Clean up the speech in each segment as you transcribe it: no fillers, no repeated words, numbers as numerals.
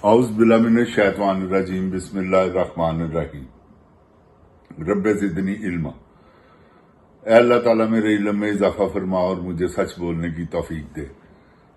औज़ बिल्लाहि मिनश शैतानिर रजीम बिस्मिल्लाहिर रहमानिर रहीम। रब्बे ज़िदनी इल्मा। ऐ अल्लाह ताला मेरे इल्म में इजाफा फरमा और मुझे सच बोलने की तौफीक दे।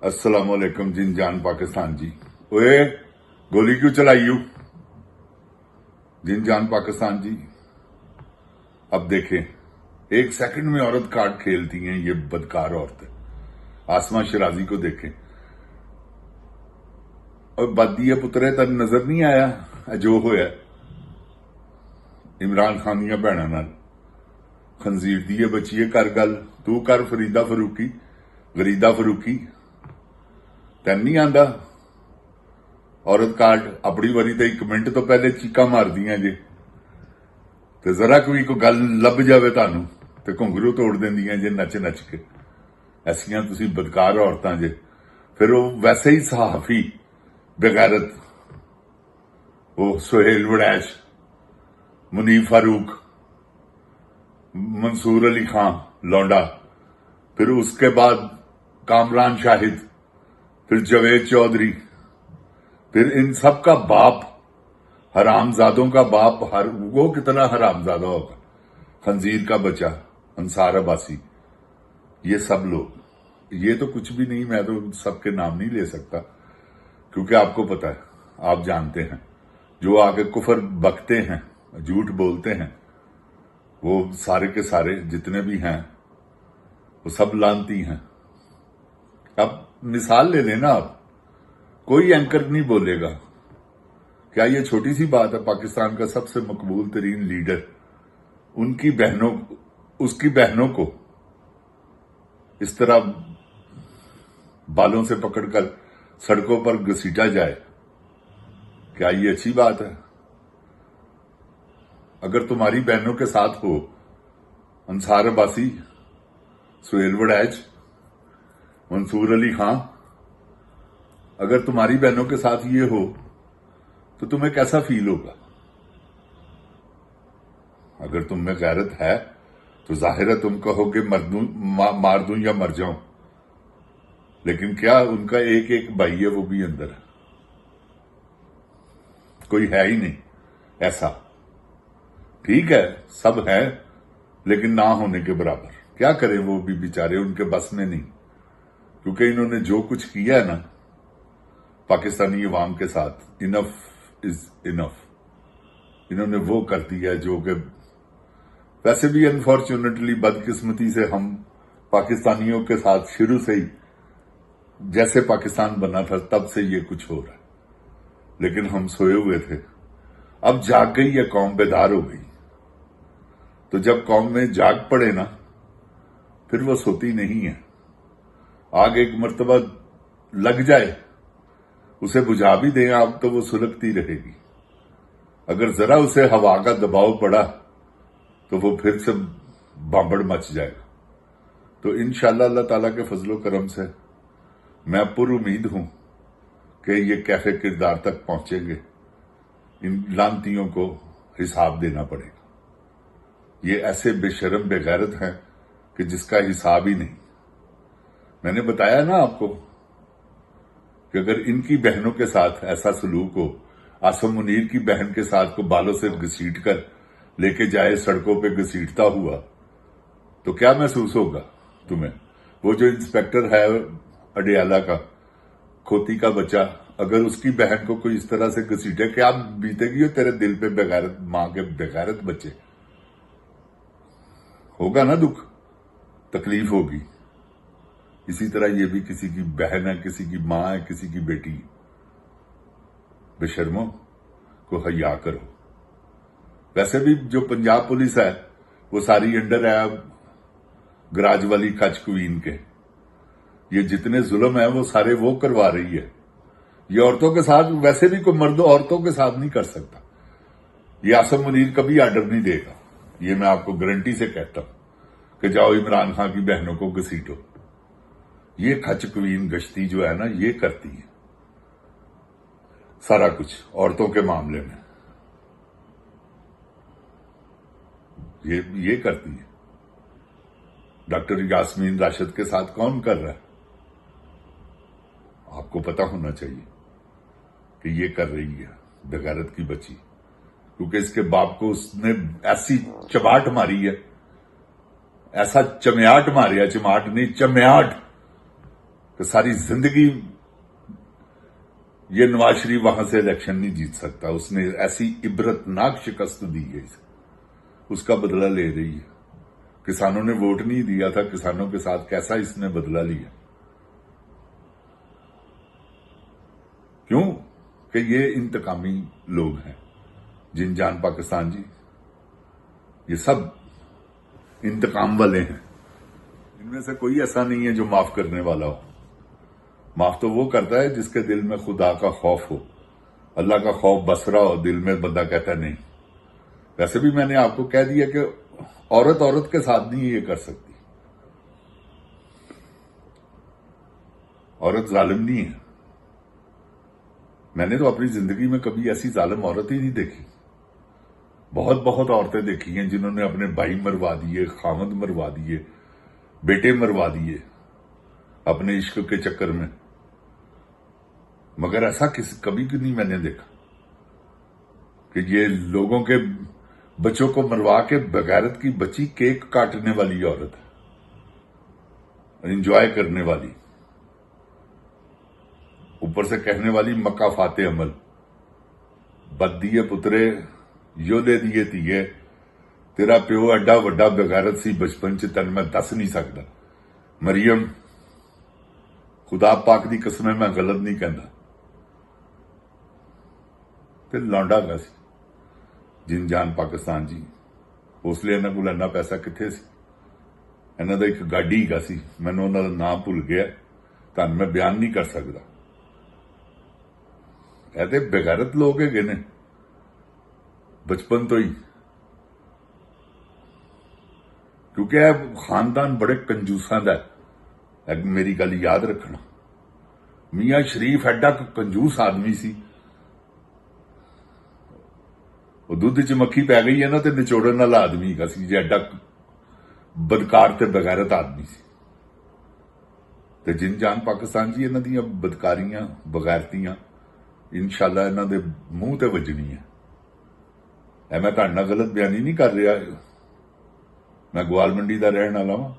अस्सलाम वालेकुम जिन जान पाकिस्तान जी। ओए गोली क्यों चलाई यू? जिन जान पाकिस्तान जी, अब देखें, एक सेकंड में औरत कार्ड खेलती हैं ये बदकार औरतें। आसमा शराजी को देखें और बदी पुत्रे तन नजर नहीं आया जो होया इमरान खान दियां भैणां नाल खंजीर दी बच्चीए कर गल तू कर फरीदा फरूकी गरीदा फरूकी तैन नहीं आंदा। औरत कार्ड अपनी वारी तो 1 मिनट तो पहले चीका मार दियां जे ते जरा कोई गल लभ जाए तुहानू ते घुंघरू तोड़ देंदियां जे नच नच के। ऐसियां तुसी बदकार औरतां जे। फिर वो वैसे ही सहाफी बेगैरत वो सुहेल वड़ैच मुनीफ फारूक मंसूर अली खान लौंडा, फिर उसके बाद कामरान शाहिद, फिर जवेद चौधरी, फिर इन सब का बाप हरामजादों का बाप वो कितना हरामजादा होगा, खंजीर का बच्चा अंसार अब्बासी, ये सब लोग। ये तो कुछ भी नहीं, मैं तो सबके नाम नहीं ले सकता क्योंकि आपको पता है, आप जानते हैं, जो आगे कुफर बकते हैं झूठ बोलते हैं वो सारे के सारे जितने भी हैं वो सब लानती हैं। अब मिसाल ले लेना, आप कोई एंकर नहीं बोलेगा क्या ये छोटी सी बात है? पाकिस्तान का सबसे मकबूल तरीन लीडर उसकी बहनों को इस तरह बालों से पकड़कर सड़कों पर घसीटा जाए, क्या ये अच्छी बात है? अगर तुम्हारी बहनों के साथ हो अंसार अब्बासी, सुहेल वड़ैच, मंसूर अली खान, अगर तुम्हारी बहनों के साथ ये हो तो तुम्हें कैसा फील होगा? अगर तुम में गैरत है तो जाहिर है तुम कहोगे मार दूं या मर जाऊं, लेकिन क्या उनका एक एक भाई है वो भी अंदर है, कोई है ही नहीं ऐसा। ठीक है सब है लेकिन ना होने के बराबर। क्या करें वो भी बेचारे, उनके बस में नहीं, क्योंकि इन्होंने जो कुछ किया है ना पाकिस्तानी अवाम के साथ, इनफ इज इनफ। इन्होंने वो कर दिया जो कि वैसे भी अनफॉर्चुनेटली बदकिस्मती से हम पाकिस्तानियों के साथ शुरू से ही जैसे पाकिस्तान बना था तब से ये कुछ हो रहा है, लेकिन हम सोए हुए थे। अब जाग गई है कौम, बेदार हो गई। तो जब कौम में जाग पड़े ना फिर वो सोती नहीं है। आग एक मर्तबा लग जाए उसे बुझा भी दें आप तो वो सुलगती रहेगी। अगर जरा उसे हवा का दबाव पड़ा तो वो फिर से बांबड़ मच जाएगा। तो इंशाअल्लाह अल्लाह ताला के फजलो करम से मैं पुर उम्मीद हूं कि ये कैफे किरदार तक पहुंचेंगे। इन लानतियों को हिसाब देना पड़ेगा। ये ऐसे बेशर्म बेगैरत हैं कि जिसका हिसाब ही नहीं। मैंने बताया ना आपको कि अगर इनकी बहनों के साथ ऐसा सलूक हो, आसम मुनीर की बहन के साथ को बालों से घसीट कर लेके जाए सड़कों पे घसीटता हुआ, तो क्या महसूस होगा तुम्हें? वो जो इंस्पेक्टर है अडियाला का, खोती का बच्चा, अगर उसकी बहन को कोई इस तरह से घसीटे, क्या बीतेगी तेरे दिल पे? बेगैरत मां के बेगैरत बच्चे, होगा ना दुख, तकलीफ होगी। इसी तरह ये भी किसी की बहन है, किसी की मां है, किसी की बेटी। बेशर्मों को हया करो। वैसे भी जो पंजाब पुलिस है वो सारी अंडर है गराज वाली कच क्वीन के। ये जितने जुल्म है वो सारे वो करवा रही है। ये औरतों के साथ, वैसे भी कोई मर्द औरतों के साथ नहीं कर सकता। ये आसम मुनीर कभी आर्डर नहीं देगा, ये मैं आपको गारंटी से कहता हूं कि जाओ इमरान खान की बहनों को घसीटो। ये खच क्वीन गश्ती जो है ना ये करती है सारा कुछ औरतों के मामले में, ये करती है। डॉक्टर यास्मीन राशिद के साथ कौन कर रहा है? आपको पता होना चाहिए। कि ये कर रही है बेगैरत की बच्ची, क्योंकि इसके बाप को उसने ऐसी चमाट मारी है, ऐसा चम्याट मारिया, चमाट नहीं चम्याट, कि सारी जिंदगी ये नवाज शरीफ वहां से इलेक्शन नहीं जीत सकता। उसने ऐसी इबरतनाक शिकस्त दी है, उसका बदला ले रही है। किसानों ने वोट नहीं दिया था, किसानों के साथ कैसा इसने बदला लिया। क्यों? कि ये इंतकामी लोग हैं। जिनजान पाकिस्तान जी, ये सब इंतकाम वाले हैं। इनमें से कोई ऐसा नहीं है जो माफ करने वाला हो। माफ तो वो करता है जिसके दिल में खुदा का खौफ हो, अल्लाह का खौफ बसरा हो दिल में, बंदा कहता नहीं। वैसे भी मैंने आपको कह दिया कि औरत औरत के साथ नहीं ये कर सकती। औरत जालिम नहीं है। मैंने तो अपनी जिंदगी में कभी ऐसी जालिम औरत ही नहीं देखी। बहुत बहुत औरतें देखी हैं जिन्होंने अपने भाई मरवा दिए, खामद मरवा दिए, बेटे मरवा दिए अपने इश्क के चक्कर में, मगर ऐसा कभी नहीं मैंने देखा कि ये लोगों के बच्चों को मरवा के बगैरत की बच्ची केक काटने वाली औरत है, एंजॉय करने वाली, ऊपर से कहने वाली मक्का फाते अमल, बद दिए पुतरे यो दे दिए धीए, तेरा प्यो एडा वड्डा बगैरत सी बचपन च तन मैं दस नहीं सकता। मरियम, खुदा पाक दी कसम है मैं गलत नहीं कहता। ते लौंडा गा सी जिनजान पाकिस्तान जी। उसलिए इन्हां कोल इन्ना पैसा कित्थे सी? इन्हां दा एक गाडी गा सी, मैनूं उन्हां दा नाम भुल गया, तुहानूं मैं बयान नहीं कर सकदा। ਇਹ ਤੇ ਬੇਗੈਰਤ ਲੋਕ ਹੈਗੇ ਨੇ ਬਚਪਨ ਤੋਂ ਹੀ, ਕਿਉਂਕਿ ਇਹ ਖਾਨਦਾਨ ਬੜੇ ਕੰਜੂਸਾਂ ਦਾ ਹੈ। ਮੇਰੀ ਗੱਲ ਯਾਦ ਰੱਖਣਾ, ਮੀਆਂ ਸ਼ਰੀਫ ਐਡਾ ਕੰਜੂਸ ਆਦਮੀ ਸੀ। ਉਹ ਦੁੱਧ 'ਚ ਮੱਖੀ ਪੈ ਗਈ ਹੈ ਨਾ ਤੇ ਨਿਚੋੜਨ ਵਾਲਾ ਆਦਮੀ ਹੈਗਾ ਸੀ, ਜੇ ਐਡਾ ਬਦਕਾਰ ਤੇ ਬੇਗੈਰਤ ਆਦਮੀ ਸੀ। ਤੇ ਜਿਨਜਾਨ ਪਾਕਿस्तान ਜੀ ਇਹਨਾਂ ਦੀਆਂ ਬਦਕਾਰੀਆਂ ਬਗੈਰਤੀਆਂ इंशाअल्लाह इन्हां दे मूंह ते वजनी है। मैं तुहाडे नाल गलत बयानी नहीं कर रहा। मैं ग्वाल मंडी का रहने वाला वां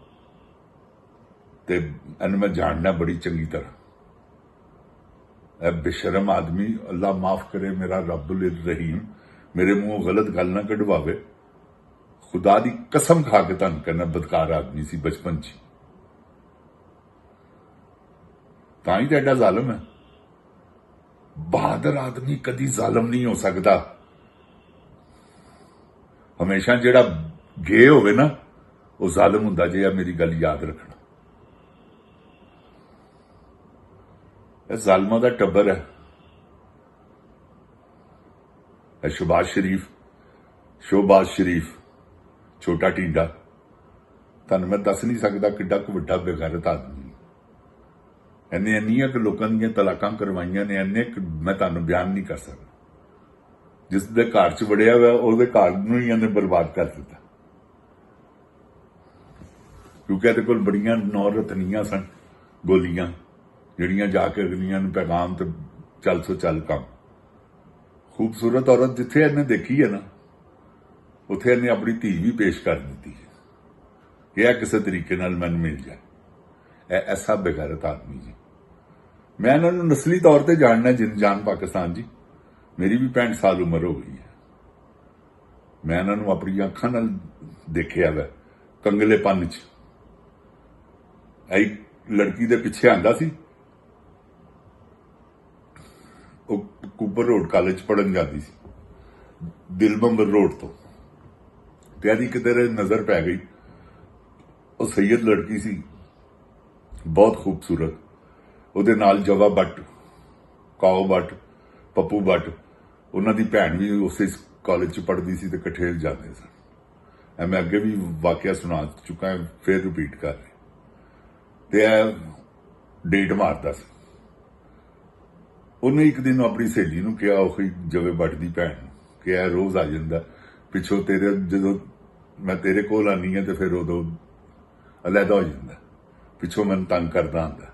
ते इन्हूं मैं जानना बड़ी चंगी तरह। बेशरम आदमी, अल्लाह माफ करे मेरा रब्बुल रहीम, मेरे मुंहों गलत गल ना कढवावे। खुदा दी कसम खा के तुहानूं कहना बदकार आदमी सी बचपन च, तां ही तो एडा जालिम है। बहादुर आदमी कदी जालिम नहीं हो सकता। हमेशा जेड़ा गे होवे ना वो जालिम हुंदा जे, मेरी गल याद रखना। जालिमां दा टब्बर है। शहबाज शरीफ छोटा टींडा, तुहानूं मैं दस नहीं सकता किड्डा क वड्डा बेगैरत आदमी। इन्ने इन्नियां कि लोगों दी तलाकां करवाइयां ने, इन्ने मैं तुहानूं बयान नहीं कर सकता। जिस दे घर च वड़िया हुआ उहदे घर नूं ही इन्हें बर्बाद कर दिता, क्योंकि इहदे कोल बड़ियां नौ रतनियां सन गोलियां, जिहड़ियां जाके अगलियां नूं पैगाम ते चल सो चल काम। खूबसूरत औरत जिथे इन्हें देखी है ना, उत्थे इन्हें अपनी धी भी पेश कर दी है कि यह किसी तरीके नाल मैनूं मिल जाए। ऐसा बेगैरत आदमी जी। मैं इन्होंने नस्ली तौर पर जानना जिनजान पाकिस्तान जी। मेरी भी 65 साल उम्र हो गई है। मैं इन्होंने अपनी अखां नाल देखिया वै कंगलेपन च। एक लड़की दे पिछे आंदा सी, कूपर रोड कॉलेज पढ़न जाती सी, दिलबंबर रोड तो त्यारी किते नजर पै गई। वो सैयद लड़की सी, बहुत खूबसूरत। ਉਹਦੇ ਨਾਲ जवा भट्ट, काओ भट्ट, पप्पू भट्ट, ਉਹਨਾਂ ਦੀ ਭੈਣ ਵੀ ਉਸੇ ਕਾਲਜ 'ਚ ਪੜ੍ਹਦੀ ਸੀ ਤੇ ਇਕੱਠੇ ਜਾਂਦੇ ਸਨ। ਮੈਂ ਅੱਗੇ ਵੀ ਵਾਕਿਆ ਸੁਣਾ ਚੁੱਕਾ ਹਾਂ, ਫਿਰ ਰਿਪੀਟ ਕਰ ਰਿਹਾ। ਤੇ ਇਹ ਡੇਟ ਮਾਰਦਾ ਸੀ। ਉਹਨੇ ਇੱਕ ਦਿਨ ਆਪਣੀ ਸਹੇਲੀ ਨੂੰ ਕਿਹਾ, ਉਹੀ ਜਵੇ ਭੱਟ ਦੀ ਭੈਣ ਨੂੰ, ਕਿ ਇਹ ਰੋਜ਼ ਆ ਜਾਂਦਾ ਪਿੱਛੋਂ ਤੇਰੇ, ਜਦੋਂ ਮੈਂ ਤੇਰੇ ਕੋਲ ਆਉਂਦੀ ਹਾਂ ਤੇ ਫਿਰ ਉਦੋਂ ਅਲੱਗਾ ਹੋ ਜਾਂਦਾ, ਪਿੱਛੋਂ ਮੈਨੂੰ ਤੰਗ ਕਰਦਾ ਆਉਂਦਾ।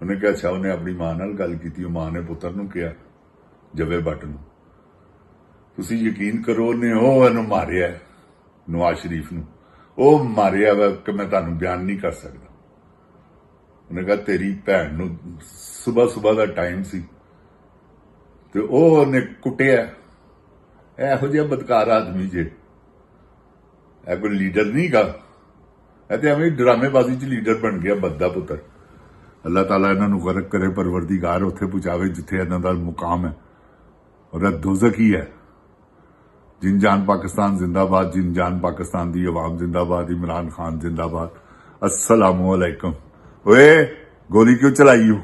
ਉਹਨੇ ਕਿਹਾ ਅੱਛਾ ਉਹਨੇ ਆਪਣੀ ਮਾਂ ਨਾਲ ਗੱਲ ਕੀਤੀ, ਉਹ ਮਾਂ ਨੇ ਪੁੱਤਰ ਨੂੰ ਕਿਹਾ ਜਵੇ ਬੱਟ ਨੂੰ। ਤੁਸੀਂ ਯਕੀਨ ਕਰੋ ਉਹਨੇ ਉਹ ਇਹਨੂੰ ਮਾਰਿਆ, ਨਵਾਜ਼ ਸ਼ਰੀਫ ਨੂੰ ਉਹ ਮਾਰਿਆ ਵਾ ਕਿ ਮੈਂ ਤੁਹਾਨੂੰ ਬਿਆਨ ਨਹੀਂ ਕਰ ਸਕਦਾ। ਉਹਨੇ ਕਿਹਾ ਤੇਰੀ ਭੈਣ ਨੂੰ ਸਵੇਰ ਦਾ ਟਾਈਮ ਸੀ ਤੇ ਉਹ ਉਹਨੇ ਕੁੱਟਿਆ। ਇਹੋ ਜਿਹਾ ਬਦਕਾਰ ਆਦਮੀ ਜੇ, ਇਹ ਕੋਈ ਲੀਡਰ ਨਹੀਂ ਗਾ, ਇਹ ਤੇ ਐਵੇਂ ਡਰਾਮੇਬਾਜ਼ੀ 'ਚ ਲੀਡਰ ਬਣ ਗਿਆ ਬੱਦਾ ਪੁੱਤਰ। ਅੱਲਾਹ ਤਾਲਾ ਇਹਨਾਂ ਨੂੰ ਗਰਕ ਕਰੇ, ਪਰਵਰਦੀਗਾਰ ਉੱਥੇ ਪਹੁੰਚਾਵੇ ਜਿੱਥੇ ਇਹਨਾਂ ਦਾ ਮੁਕਾਮ ਹੈ, ਔਰ ਇਹ ਦੋਜ਼ਖ ਹੀ ਹੈ। जिनजान पाकिस्तान जिंदाबाद, जिनजान पाकिस्तान दी अवाम जिंदाबाद, इमरान खान जिंदाबाद। अस्सलामुअलैकुम। ओए गोली क्यों चलाई हो?